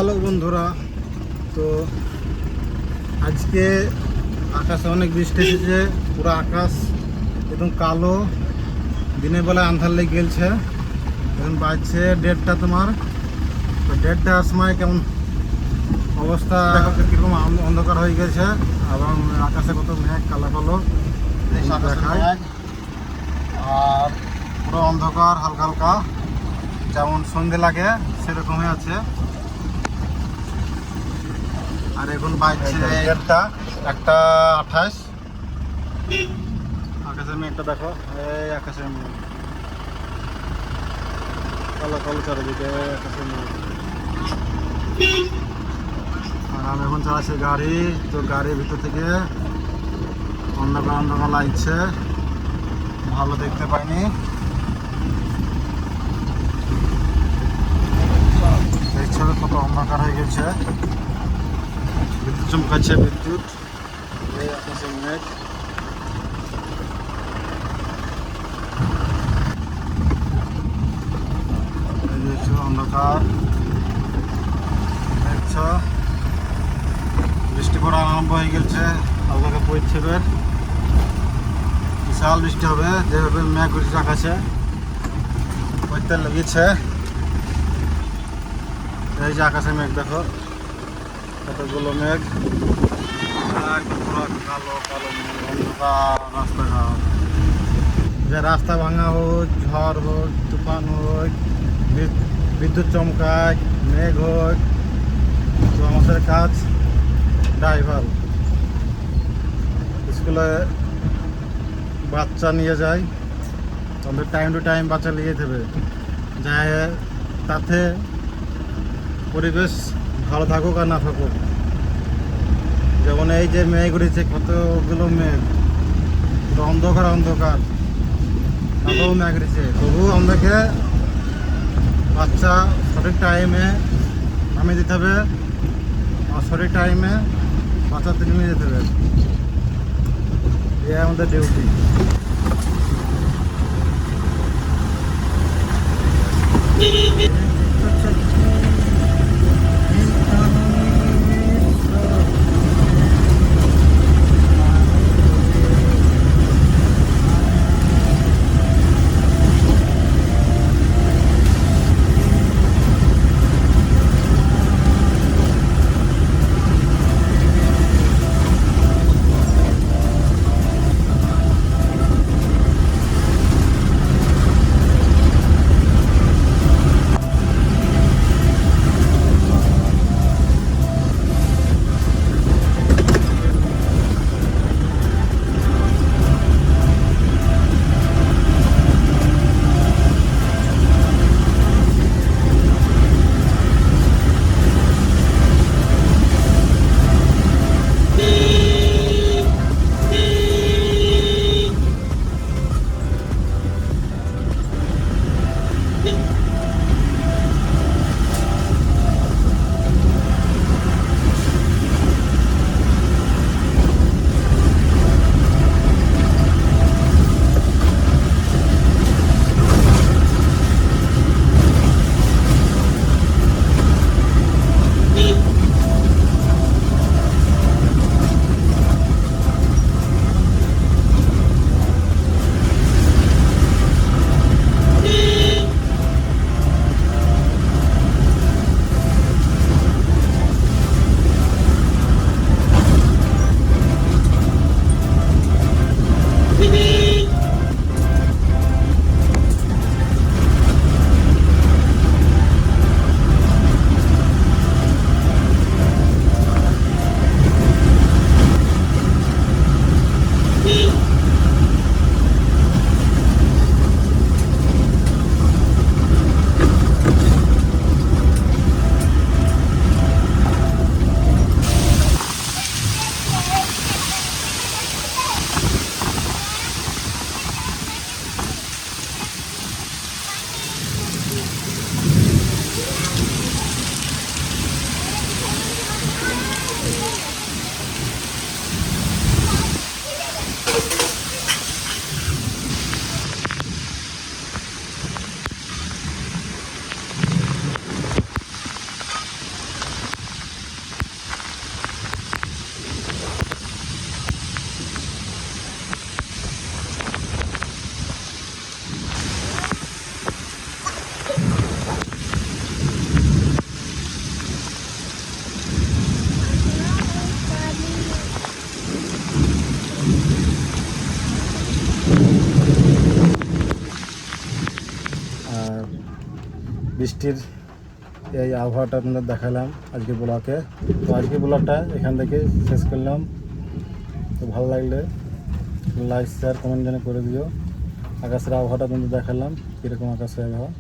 Hello বন্ধুরা, তো আজকে আকাশে অনেক বৃষ্টি এসেছে। পুরো আকাশ একদম কালো, দিনের বেলায় আন্ধার লেগে গেছে। এখন বাজছে 1:30 তোমার। তো 1:30টার সময় কেমন অবস্থা, কীরকম অন্ধকার হয়ে গেছে এবং আকাশে কত মেঘ কালো কালো দেখায়। আর পুরো অন্ধকার হালকা হালকা, যেমন সন্ধে লাগে সেরকমই আছে। আর এখন বাজছে 1:28। আকাশের মেঘটা দেখো, এই আকাশের মেঘ কালো কালো চারিদিকে আকাশের মেঘ। আর আমি এখন চালাচ্ছি গাড়ি, তো গাড়ির ভিতর থেকে অন্ধকার অন্ধকার লাগছে, ভালো দেখতে পাইনি। দেখছো কত অন্ধকার হয়ে গেছে, বিদ্যুৎ চমকাচ্ছে, বিদ্যুৎ। এই আকাশের মেঘ, দেখছো অন্ধকার, দেখছো বৃষ্টি পড়া আরম্ভ হয়ে গেছে। হালকা পড়ছে, বিশাল বৃষ্টি হবে। যেভাবে মেঘ উঠছে আকাশে পড়তে লেগেছে। এই যে আকাশে মেঘ দেখো, কতগুলো মেঘ, পুরো কালো কালো অন্ধকার রাস্তাঘাট। যে রাস্তা ভাঙা হোক, ঝড় হোক, তুফান হোক, বিদ্যুৎ চমকায়, মেঘ হোক, তো আমাদের কাজ ড্রাইভার। স্কুলে বাচ্চা নিয়ে যায়, তবে টাইম টু টাইম বাচ্চা নিয়ে যেতে হবে, যায় তাতে পরিবেশ ভালো থাকুক আর না থাকুক। যেমন এই যে মেঘ উঠেছে, কতগুলো মেঘ, তো অন্ধকার অন্ধকার কালো মেঘ উঠেছে, তবু আমাদেরকে বাচ্চা সঠিক টাইমে নামিয়ে দিতে হবে আর সঠিক টাইমে বাচ্চা থেকে নিয়ে যেতে হবে। এই আমাদের ডিউটি। আর বৃষ্টির এই আবহাওয়াটা আপনাদের দেখালাম আজকে ব্লগে। তো আজকে ব্লগটা এখান থেকে শেষ করলাম। তো ভালো লাগলে লাইক শেয়ার কমেন্ট যেন করে দিও। আকাশের আবহাওয়াটা আপনাদের দেখালাম কীরকম আকাশের আবহাওয়া।